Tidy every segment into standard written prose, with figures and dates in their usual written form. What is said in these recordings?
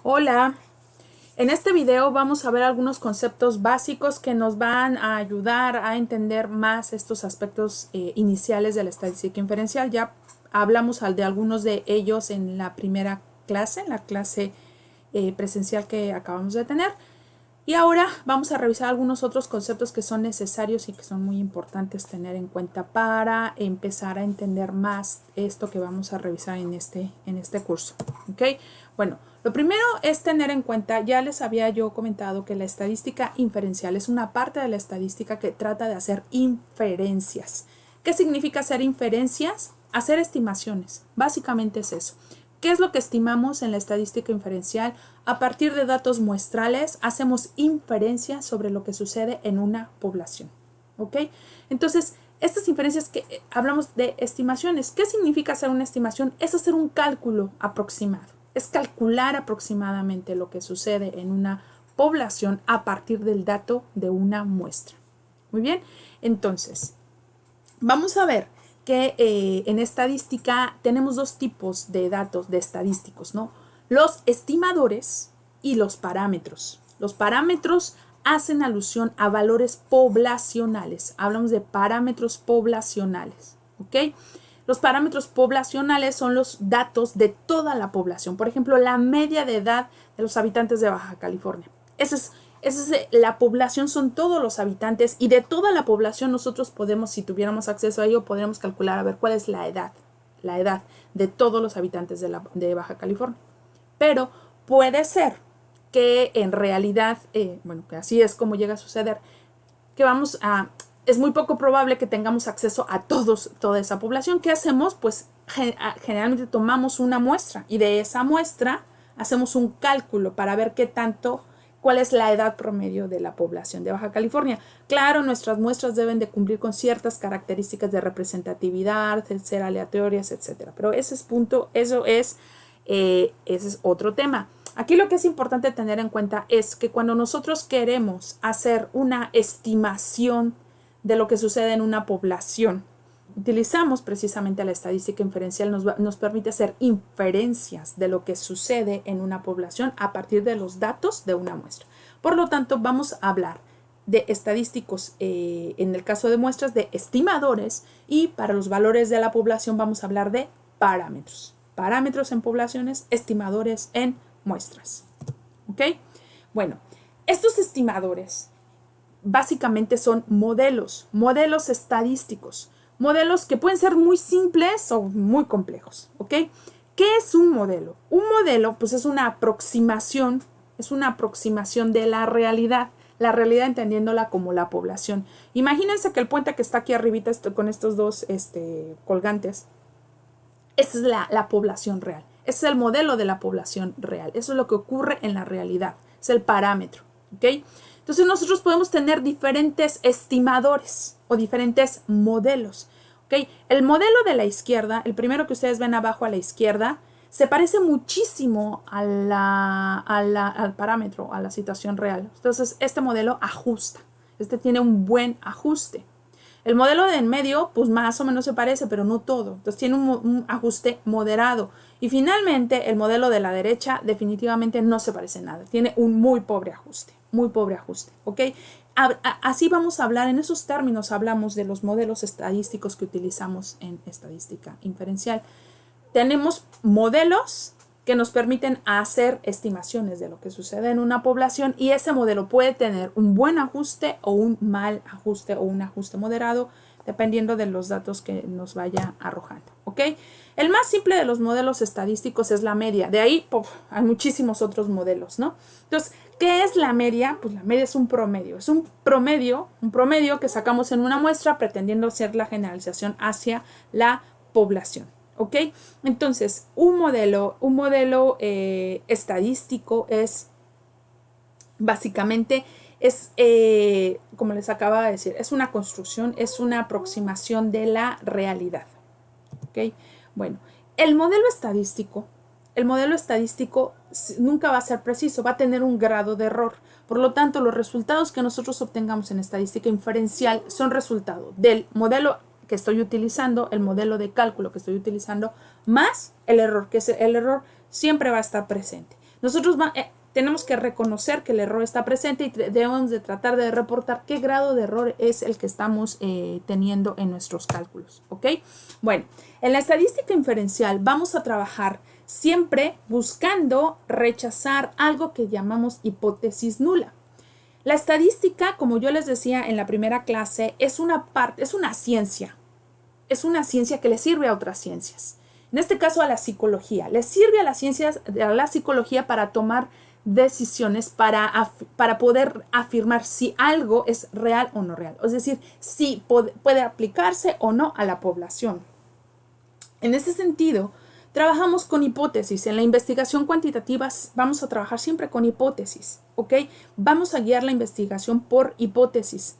Hola, en este video vamos a ver algunos conceptos básicos que nos van a ayudar a entender más estos aspectos iniciales de la estadística inferencial. Ya hablamos de algunos de ellos en la primera clase, en la clase presencial que acabamos de tener. Y ahora vamos a revisar algunos otros conceptos que son necesarios y que son muy importantes tener en cuenta para empezar a entender más esto que vamos a revisar en este curso. ¿Ok? Bueno, lo primero es tener en cuenta, ya les había yo comentado que la estadística inferencial es una parte de la estadística que trata de hacer inferencias. ¿Qué significa hacer inferencias? Hacer estimaciones. Básicamente es eso. ¿Qué es lo que estimamos en la estadística inferencial? A partir de datos muestrales, hacemos inferencias sobre lo que sucede en una población. ¿Ok? Entonces, estas inferencias que hablamos de estimaciones. ¿Qué significa hacer una estimación? Es hacer un cálculo aproximado. Es calcular aproximadamente lo que sucede en una población a partir del dato de una muestra. Muy bien, entonces, vamos a ver que en estadística tenemos dos tipos de datos de estadísticos, ¿no? Los estimadores y los parámetros. Los parámetros hacen alusión a valores poblacionales. Hablamos de parámetros poblacionales, ¿ok? Los parámetros poblacionales son los datos de toda la población. Por ejemplo, la media de edad de los habitantes de Baja California. La población son todos los habitantes y de toda la población nosotros podemos, si tuviéramos acceso a ello, podríamos calcular a ver cuál es la edad de todos los habitantes de Baja California. Pero puede ser que en realidad, que así es como llega a suceder, que es muy poco probable que tengamos acceso a toda esa población. ¿Qué hacemos? Pues generalmente tomamos una muestra y de esa muestra hacemos un cálculo para ver cuál es la edad promedio de la población de Baja California. Claro, nuestras muestras deben de cumplir con ciertas características de representatividad, ser aleatorias, etc. Pero ese es otro tema. Aquí lo que es importante tener en cuenta es que cuando nosotros queremos hacer una estimación de lo que sucede en una población, utilizamos precisamente la estadística inferencial, nos permite hacer inferencias de lo que sucede en una población a partir de los datos de una muestra. Por lo tanto, vamos a hablar de estadísticos en el caso de muestras, de estimadores, y para los valores de la población vamos a hablar de parámetros. Parámetros en poblaciones, estimadores en muestras. ¿Ok? Bueno, estos estimadores básicamente son modelos estadísticos. Modelos que pueden ser muy simples o muy complejos, ¿ok? ¿Qué es un modelo? Un modelo, pues es una aproximación de la realidad entendiéndola como la población. Imagínense que el puente que está aquí arribita con estos dos colgantes, esa es la población real. Ese es el modelo de la población real. Eso es lo que ocurre en la realidad. Es el parámetro, ¿ok? Entonces nosotros podemos tener diferentes estimadores o diferentes modelos. ¿Okay? El modelo de la izquierda, el primero que ustedes ven abajo a la izquierda, se parece muchísimo al parámetro, a la situación real. Entonces este modelo ajusta. Tiene un buen ajuste. El modelo de en medio, pues más o menos se parece, pero no todo. Entonces tiene un ajuste moderado. Y finalmente, el modelo de la derecha definitivamente no se parece nada. Tiene un muy pobre ajuste, ¿ok? Así vamos a hablar, en esos términos hablamos de los modelos estadísticos que utilizamos en estadística inferencial. Tenemos modelos que nos permiten hacer estimaciones de lo que sucede en una población, y ese modelo puede tener un buen ajuste o un mal ajuste o un ajuste moderado dependiendo de los datos que nos vaya arrojando, ¿ok? El más simple de los modelos estadísticos es la media. De ahí hay muchísimos otros modelos, ¿no? Entonces, ¿qué es la media? Pues la media es un promedio. Es un promedio que sacamos en una muestra pretendiendo hacer la generalización hacia la población. ¿Ok? Entonces, un modelo estadístico es básicamente, como les acababa de decir, es una construcción, es una aproximación de la realidad. ¿Ok? Bueno, el modelo estadístico nunca va a ser preciso, va a tener un grado de error. Por lo tanto, los resultados que nosotros obtengamos en estadística inferencial son resultado del modelo que estoy utilizando, el modelo de cálculo que estoy utilizando, más el error, que el error siempre va a estar presente. Nosotros tenemos que reconocer que el error está presente y debemos de tratar de reportar qué grado de error es el que estamos teniendo en nuestros cálculos, ¿ok? Bueno, en la estadística inferencial vamos a trabajar siempre buscando rechazar algo que llamamos hipótesis nula. La estadística, como yo les decía en la primera clase, es una ciencia. Es una ciencia que le sirve a otras ciencias. En este caso a la psicología. Le sirve a la psicología para tomar decisiones, para poder afirmar si algo es real o no real. Es decir, si puede aplicarse o no a la población. En ese sentido, trabajamos con hipótesis. En la investigación cuantitativa vamos a trabajar siempre con hipótesis, ¿ok? Vamos a guiar la investigación por hipótesis.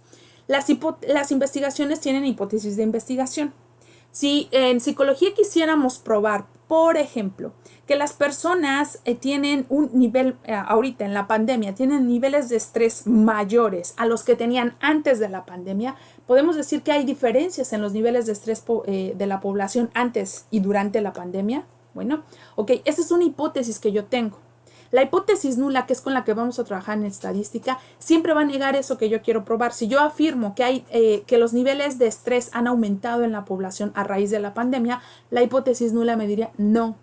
Las investigaciones tienen hipótesis de investigación. Si en psicología quisiéramos probar, por ejemplo, que las personas tienen un nivel, ahorita en la pandemia, tienen niveles de estrés mayores a los que tenían antes de la pandemia, podemos decir que hay diferencias en los niveles de estrés de la población antes y durante la pandemia. Bueno, ok, esa es una hipótesis que yo tengo. La hipótesis nula, que es con la que vamos a trabajar en estadística, siempre va a negar eso que yo quiero probar. Si yo afirmo que los niveles de estrés han aumentado en la población a raíz de la pandemia, la hipótesis nula me diría no,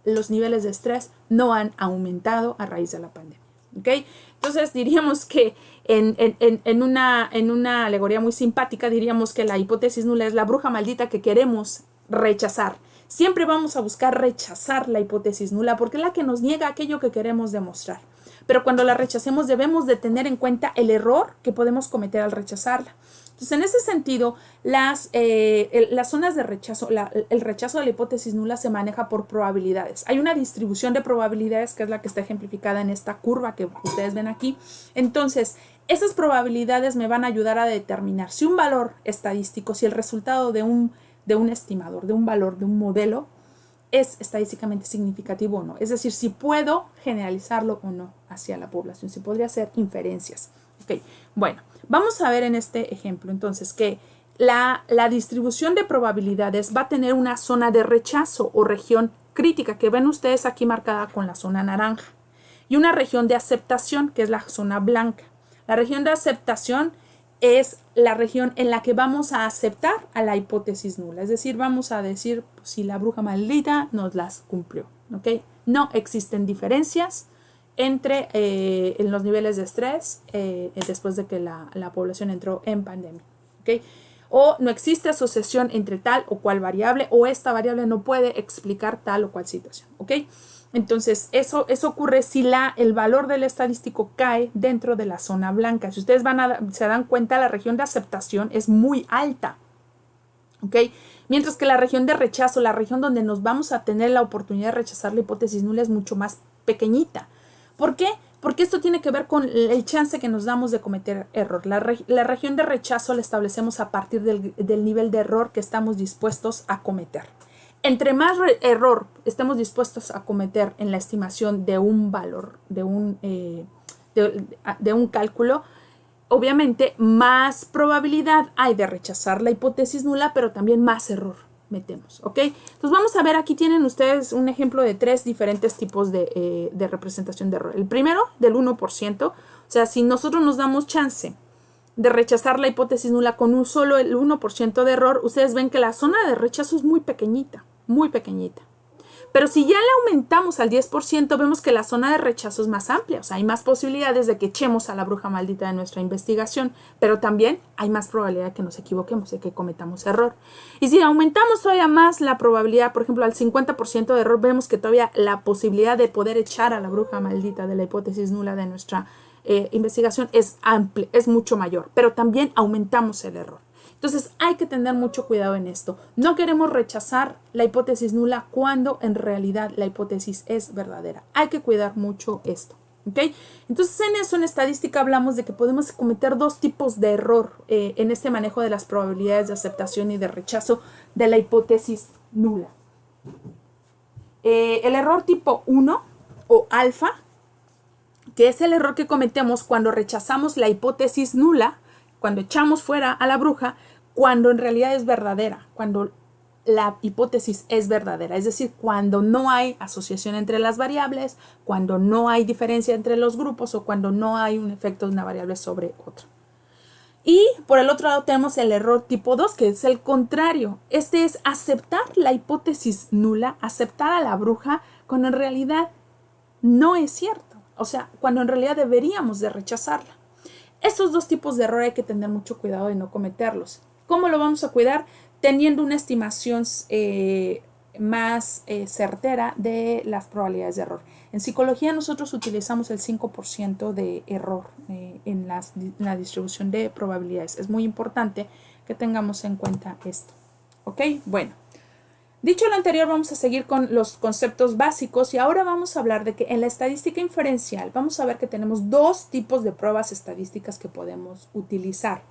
los niveles de estrés no han aumentado a raíz de la pandemia. ¿Okay? Entonces diríamos que en una alegoría muy simpática diríamos que la hipótesis nula es la bruja maldita que queremos rechazar. Siempre vamos a buscar rechazar la hipótesis nula porque es la que nos niega aquello que queremos demostrar. Pero cuando la rechacemos debemos de tener en cuenta el error que podemos cometer al rechazarla. Entonces, en ese sentido, las zonas de rechazo, el rechazo de la hipótesis nula se maneja por probabilidades. Hay una distribución de probabilidades que es la que está ejemplificada en esta curva que ustedes ven aquí. Entonces, esas probabilidades me van a ayudar a determinar si un valor estadístico, si el resultado de un estimador, de un valor, de un modelo, es estadísticamente significativo o no. Es decir, si puedo generalizarlo o no hacia la población, si podría hacer inferencias. Ok, bueno, vamos a ver en este ejemplo entonces que la distribución de probabilidades va a tener una zona de rechazo o región crítica que ven ustedes aquí marcada con la zona naranja y una región de aceptación que es la zona blanca. La región de aceptación es la región en la que vamos a aceptar a la hipótesis nula. Es decir, vamos a decir pues, si la bruja maldita nos las cumplió. ¿Okay? No existen diferencias entre en los niveles de estrés después de que la población entró en pandemia. ¿Okay? O no existe asociación entre tal o cual variable o esta variable no puede explicar tal o cual situación. ¿Okay? Entonces, eso ocurre si el valor del estadístico cae dentro de la zona blanca. Si ustedes se dan cuenta, la región de aceptación es muy alta. ¿Ok? Mientras que la región de rechazo, la región donde nos vamos a tener la oportunidad de rechazar la hipótesis nula es mucho más pequeñita. ¿Por qué? Porque esto tiene que ver con el chance que nos damos de cometer error. La región de rechazo la establecemos a partir del nivel de error que estamos dispuestos a cometer. Entre más error estemos dispuestos a cometer en la estimación de un valor, de un cálculo, obviamente más probabilidad hay de rechazar la hipótesis nula, pero también más error metemos, ¿ok? Entonces vamos a ver, aquí tienen ustedes un ejemplo de 3 diferentes tipos de representación de error. El primero, del 1%, o sea, si nosotros nos damos chance de rechazar la hipótesis nula con solo el 1% de error, ustedes ven que la zona de rechazo es muy pequeñita, muy pequeñita. Pero si ya le aumentamos al 10%, vemos que la zona de rechazo es más amplia. O sea, hay más posibilidades de que echemos a la bruja maldita de nuestra investigación, pero también hay más probabilidad de que nos equivoquemos, de que cometamos error. Y si aumentamos todavía más la probabilidad, por ejemplo, al 50% de error, vemos que todavía la posibilidad de poder echar a la bruja maldita de la hipótesis nula de nuestra investigación es amplia, es mucho mayor, pero también aumentamos el error. Entonces hay que tener mucho cuidado en esto. No queremos rechazar la hipótesis nula cuando en realidad la hipótesis es verdadera. Hay que cuidar mucho esto. ¿Okay? Entonces en estadística hablamos de que podemos cometer 2 tipos de error en este manejo de las probabilidades de aceptación y de rechazo de la hipótesis nula. El error tipo 1 o alfa, que es el error que cometemos cuando rechazamos la hipótesis nula, cuando echamos fuera a la bruja, cuando en realidad es verdadera, cuando la hipótesis es verdadera, es decir, cuando no hay asociación entre las variables, cuando no hay diferencia entre los grupos o cuando no hay un efecto de una variable sobre otra. Y por el otro lado tenemos el error tipo 2, que es el contrario. Este es aceptar la hipótesis nula, aceptar a la bruja, cuando en realidad no es cierto. O sea, cuando en realidad deberíamos de rechazarla. Estos dos tipos de error hay que tener mucho cuidado de no cometerlos. ¿Cómo lo vamos a cuidar? Teniendo una estimación más certera de las probabilidades de error. En psicología nosotros utilizamos el 5% de error en la distribución de probabilidades. Es muy importante que tengamos en cuenta esto. ¿Ok? Bueno, dicho lo anterior, vamos a seguir con los conceptos básicos y ahora vamos a hablar de que en la estadística inferencial vamos a ver que tenemos dos tipos de pruebas estadísticas que podemos utilizar.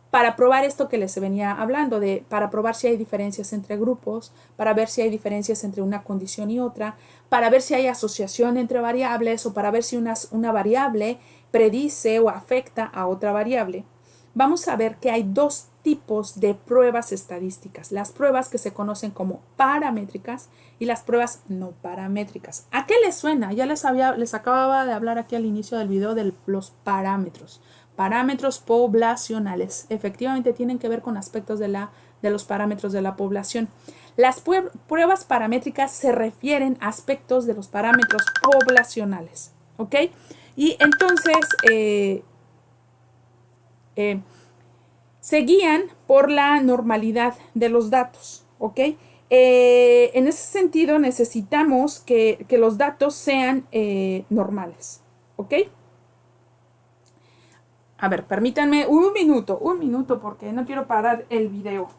Para probar esto que les venía hablando, para probar si hay diferencias entre grupos, para ver si hay diferencias entre una condición y otra, para ver si hay asociación entre variables o para ver si una variable predice o afecta a otra variable. Vamos a ver que hay dos tipos de pruebas estadísticas, las pruebas que se conocen como paramétricas y las pruebas no paramétricas. ¿A qué les suena? Ya les acababa de hablar aquí al inicio del video de los parámetros. Parámetros poblacionales. Efectivamente tienen que ver con aspectos de los parámetros de la población. Las pruebas paramétricas se refieren a aspectos de los parámetros poblacionales. ¿Ok? Y entonces se guían por la normalidad de los datos. ¿Ok? En ese sentido necesitamos que los datos sean normales. ¿Ok? A ver, permítanme un minuto, porque no quiero parar el video.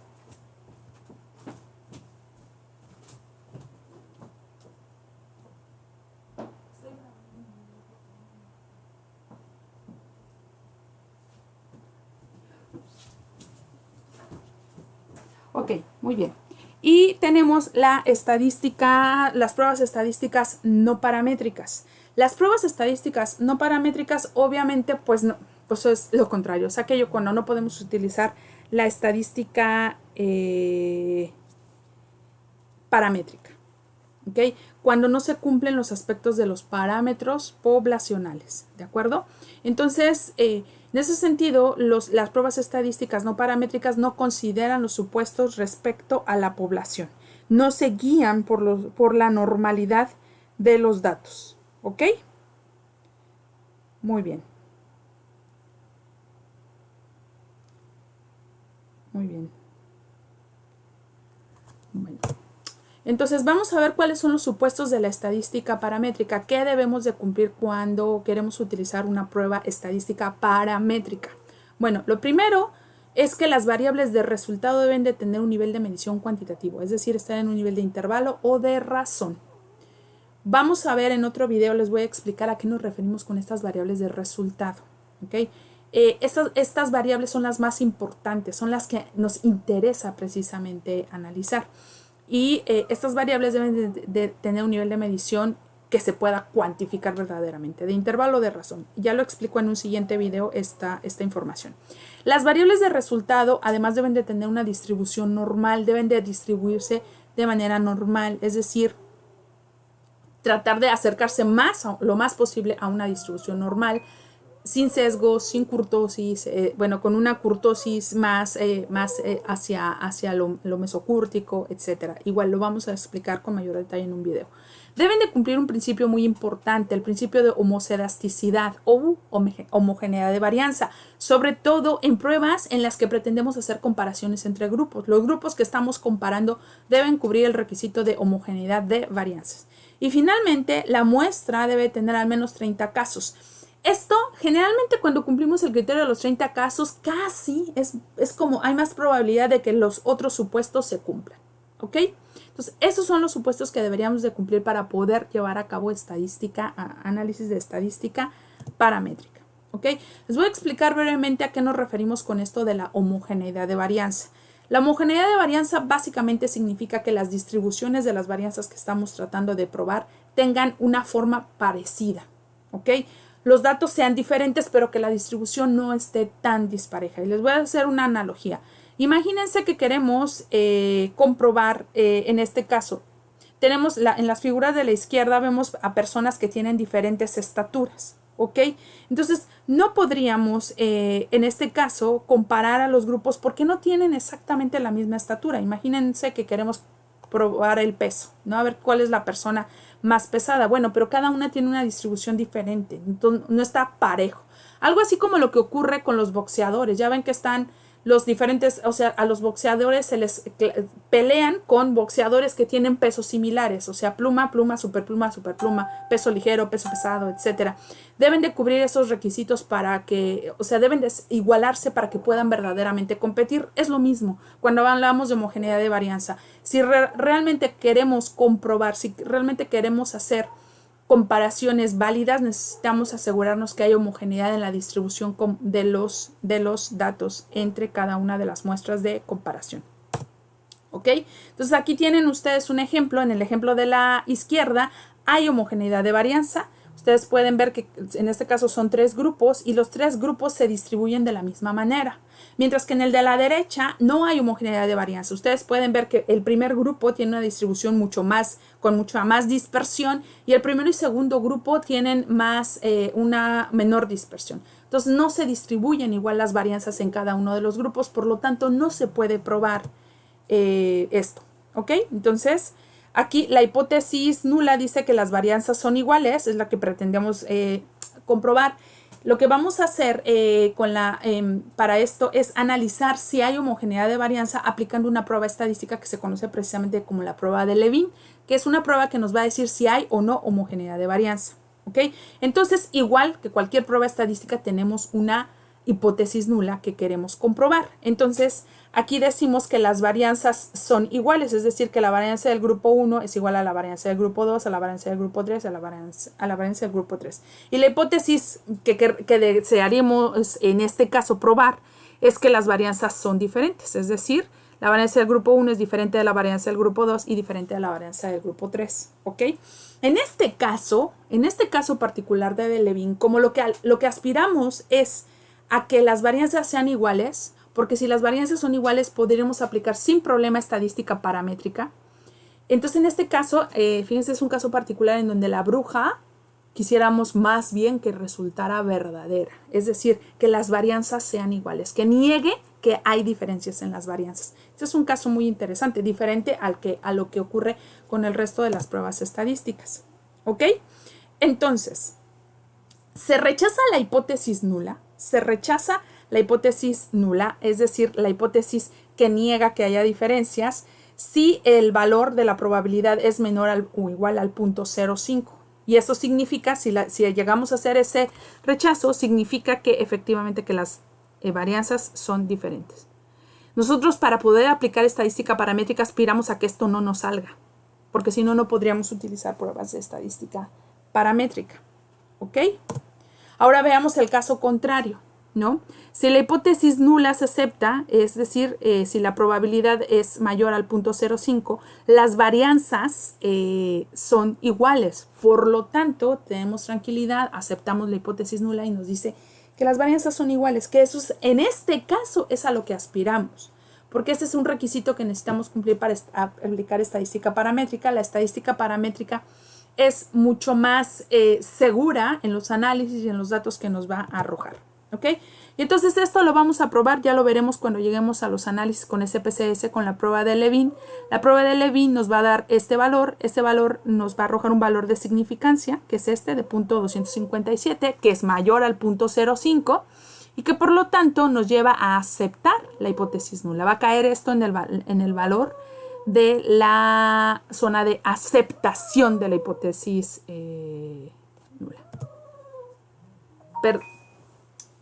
Ok, muy bien. Y tenemos la estadística, las pruebas estadísticas no paramétricas. Las pruebas estadísticas no paramétricas, obviamente, pues no. Pues es lo contrario, es aquello cuando no podemos utilizar la estadística paramétrica, ¿ok? Cuando no se cumplen los aspectos de los parámetros poblacionales, ¿de acuerdo? Entonces, en ese sentido, las pruebas estadísticas no paramétricas no consideran los supuestos respecto a la población, no se guían por la normalidad de los datos, ¿ok? Muy bien. Muy bien. Bueno. Entonces vamos a ver cuáles son los supuestos de la estadística paramétrica. ¿Qué debemos de cumplir cuando queremos utilizar una prueba estadística paramétrica? Bueno, lo primero es que las variables de resultado deben de tener un nivel de medición cuantitativo, es decir, estar en un nivel de intervalo o de razón. Vamos a ver en otro video, les voy a explicar a qué nos referimos con estas variables de resultado. ¿Ok? Estas variables son las más importantes, son las que nos interesa precisamente analizar. Y estas variables deben de tener un nivel de medición que se pueda cuantificar verdaderamente, de intervalo de razón. Ya lo explico en un siguiente video esta información. Las variables de resultado además deben de tener una distribución normal, deben de distribuirse de manera normal, es decir, tratar de acercarse lo más posible a una distribución normal, sin sesgos, sin kurtosis, con una kurtosis más hacia lo mesocúrtico, etc. Igual lo vamos a explicar con mayor detalle en un video. Deben de cumplir un principio muy importante, el principio de homocedasticidad o homogeneidad de varianza, sobre todo en pruebas en las que pretendemos hacer comparaciones entre grupos. Los grupos que estamos comparando deben cubrir el requisito de homogeneidad de varianzas. Y finalmente, la muestra debe tener al menos 30 casos. Esto, generalmente cuando cumplimos el criterio de los 30 casos, casi es como hay más probabilidad de que los otros supuestos se cumplan, ¿ok? Entonces, esos son los supuestos que deberíamos de cumplir para poder llevar a cabo análisis de estadística paramétrica, ¿ok? Les voy a explicar brevemente a qué nos referimos con esto de la homogeneidad de varianza. La homogeneidad de varianza básicamente significa que las distribuciones de las varianzas que estamos tratando de probar tengan una forma parecida, ¿ok? Los datos sean diferentes, pero que la distribución no esté tan dispareja. Y les voy a hacer una analogía. Imagínense que queremos comprobar, en este caso, tenemos en las figuras de la izquierda vemos a personas que tienen diferentes estaturas, ¿ok? Entonces, no podríamos, en este caso, comparar a los grupos porque no tienen exactamente la misma estatura. Imagínense que queremos probar el peso, ¿no? A ver cuál es la persona más pesada. Bueno, pero cada una tiene una distribución diferente, entonces no está parejo. Algo así como lo que ocurre con los boxeadores. Ya ven que están los diferentes, o sea, a los boxeadores se les pelean con boxeadores que tienen pesos similares, o sea, pluma, pluma, superpluma, superpluma, peso ligero, peso pesado, etcétera. Deben de cubrir esos requisitos para que, o sea, deben de igualarse para que puedan verdaderamente competir. Es lo mismo cuando hablamos de homogeneidad de varianza. Si realmente queremos comprobar, si realmente queremos hacer comparaciones válidas, necesitamos asegurarnos que hay homogeneidad en la distribución de los datos entre cada una de las muestras de comparación. ¿Ok? Entonces aquí tienen ustedes un ejemplo. En el ejemplo de la izquierda hay homogeneidad de varianza. Ustedes pueden ver que en este caso son 3 grupos y los 3 grupos se distribuyen de la misma manera. Mientras que en el de la derecha no hay homogeneidad de varianza. Ustedes pueden ver que el primer grupo tiene una distribución con mucha más dispersión y el primero y segundo grupo tienen una menor dispersión. Entonces no se distribuyen igual las varianzas en cada uno de los grupos, por lo tanto no se puede probar esto. ¿Ok? Entonces aquí la hipótesis nula dice que las varianzas son iguales, es la que pretendemos comprobar. Lo que vamos a hacer para esto es analizar si hay homogeneidad de varianza aplicando una prueba estadística que se conoce precisamente como la prueba de Levin, que es una prueba que nos va a decir si hay o no homogeneidad de varianza. ¿Ok? Entonces, igual que cualquier prueba estadística, tenemos una hipótesis nula que queremos comprobar. Entonces, aquí decimos que las varianzas son iguales, es decir, que la varianza del grupo 1 es igual a la varianza del grupo 2, a la varianza del grupo 3, a la varianza del grupo 3. Y la hipótesis que desearíamos en este caso probar es que las varianzas son diferentes, es decir, la varianza del grupo 1 es diferente de la varianza del grupo 2 y diferente de la varianza del grupo 3, ¿ok? En este caso particular de Levin, como lo que aspiramos es a que las varianzas sean iguales, porque si las varianzas son iguales podríamos aplicar sin problema estadística paramétrica. Entonces en este caso, fíjense, es un caso particular en donde la bruja quisiéramos más bien que resultara verdadera, es decir, que las varianzas sean iguales, que niegue que hay diferencias en las varianzas. Este es un caso muy interesante, diferente a lo que ocurre con el resto de las pruebas estadísticas. ¿Ok? Entonces, se rechaza la hipótesis nula, es decir, la hipótesis que niega que haya diferencias, si el valor de la probabilidad es menor o igual al 0.05. Y eso significa, si llegamos a hacer ese rechazo, significa que efectivamente que las varianzas son diferentes. Nosotros, para poder aplicar estadística paramétrica, aspiramos a que esto no nos salga, porque si no, no podríamos utilizar pruebas de estadística paramétrica. ¿Ok? Ahora veamos el caso contrario, ¿no? Si la hipótesis nula se acepta, es decir, si la probabilidad es mayor al 0.05, las varianzas son iguales. Por lo tanto, tenemos tranquilidad, aceptamos la hipótesis nula y nos dice que las varianzas son iguales, que eso en este caso es a lo que aspiramos, porque ese es un requisito que necesitamos cumplir para aplicar estadística paramétrica. La estadística paramétrica es mucho más segura en los análisis y en los datos que nos va a arrojar. ¿Ok? Y entonces esto lo vamos a probar, ya lo veremos cuando lleguemos a los análisis con SPSS, con la prueba de Levin. La prueba de Levin nos va a dar este valor nos va a arrojar un valor de significancia, que es este de 0.257, que es mayor al 0.05 y que por lo tanto nos lleva a aceptar la hipótesis nula. Va a caer esto en el valor de la zona de aceptación de la hipótesis nula.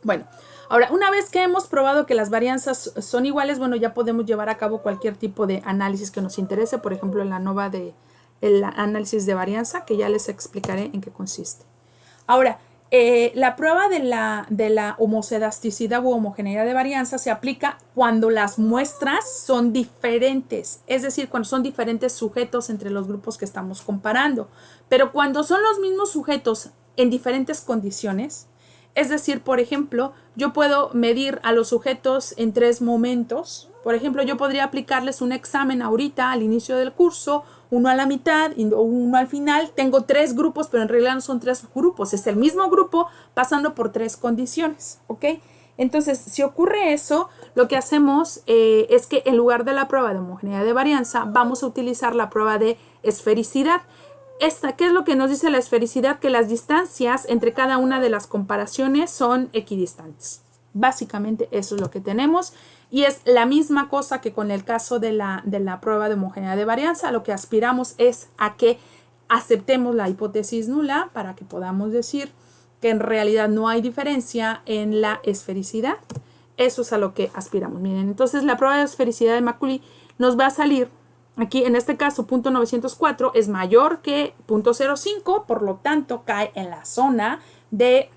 Bueno, ahora, una vez que hemos probado que las varianzas son iguales, bueno, ya podemos llevar a cabo cualquier tipo de análisis que nos interese, por ejemplo, en la nova el análisis de varianza, que ya les explicaré en qué consiste. Ahora, la prueba de la homocedasticidad u homogeneidad de varianza se aplica cuando las muestras son diferentes, es decir, cuando son diferentes sujetos entre los grupos que estamos comparando. Pero cuando son los mismos sujetos en diferentes condiciones, Es decir, por ejemplo, yo puedo medir a los sujetos en 3 momentos. Por ejemplo, yo podría aplicarles un examen ahorita al inicio del curso, uno a la mitad y uno al final. Tengo 3 grupos, pero en realidad no son 3 grupos. Es el mismo grupo pasando por 3 condiciones, ¿ok? Entonces, si ocurre eso, lo que hacemos es que en lugar de la prueba de homogeneidad de varianza, vamos a utilizar la prueba de esfericidad. ¿Qué es lo que nos dice la esfericidad? Que las distancias entre cada una de las comparaciones son equidistantes. Básicamente eso es lo que tenemos y es la misma cosa que con el caso de la prueba de homogeneidad de varianza. Lo que aspiramos es a que aceptemos la hipótesis nula para que podamos decir que en realidad no hay diferencia en la esfericidad. Eso es a lo que aspiramos. Miren, entonces la prueba de esfericidad de Macaulay nos va a salir aquí, en este caso, 0.904 es mayor que 0.05, por lo tanto, cae en la zona de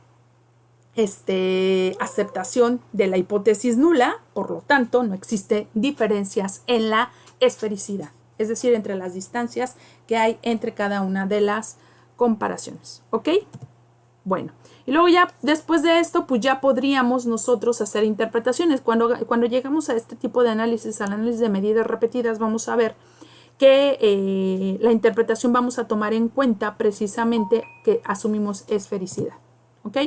aceptación de la hipótesis nula, por lo tanto, no existe diferencias en la esfericidad, es decir, entre las distancias que hay entre cada una de las comparaciones, ¿ok? Bueno, y luego ya después de esto, pues ya podríamos nosotros hacer interpretaciones. Cuando llegamos a este tipo de análisis, al análisis de medidas repetidas, vamos a ver que la interpretación vamos a tomar en cuenta precisamente que asumimos esfericidad, ¿ok?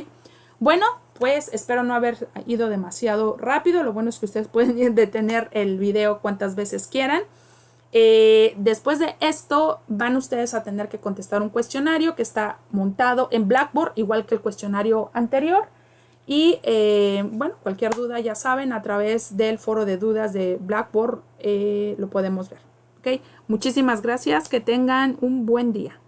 Bueno, pues espero no haber ido demasiado rápido. Lo bueno es que ustedes pueden detener el video cuantas veces quieran. Después de esto van ustedes a tener que contestar un cuestionario que está montado en Blackboard, igual que el cuestionario anterior. Y bueno, cualquier duda ya saben, a través del foro de dudas de Blackboard lo podemos ver. ¿Okay? Muchísimas gracias, que tengan un buen día.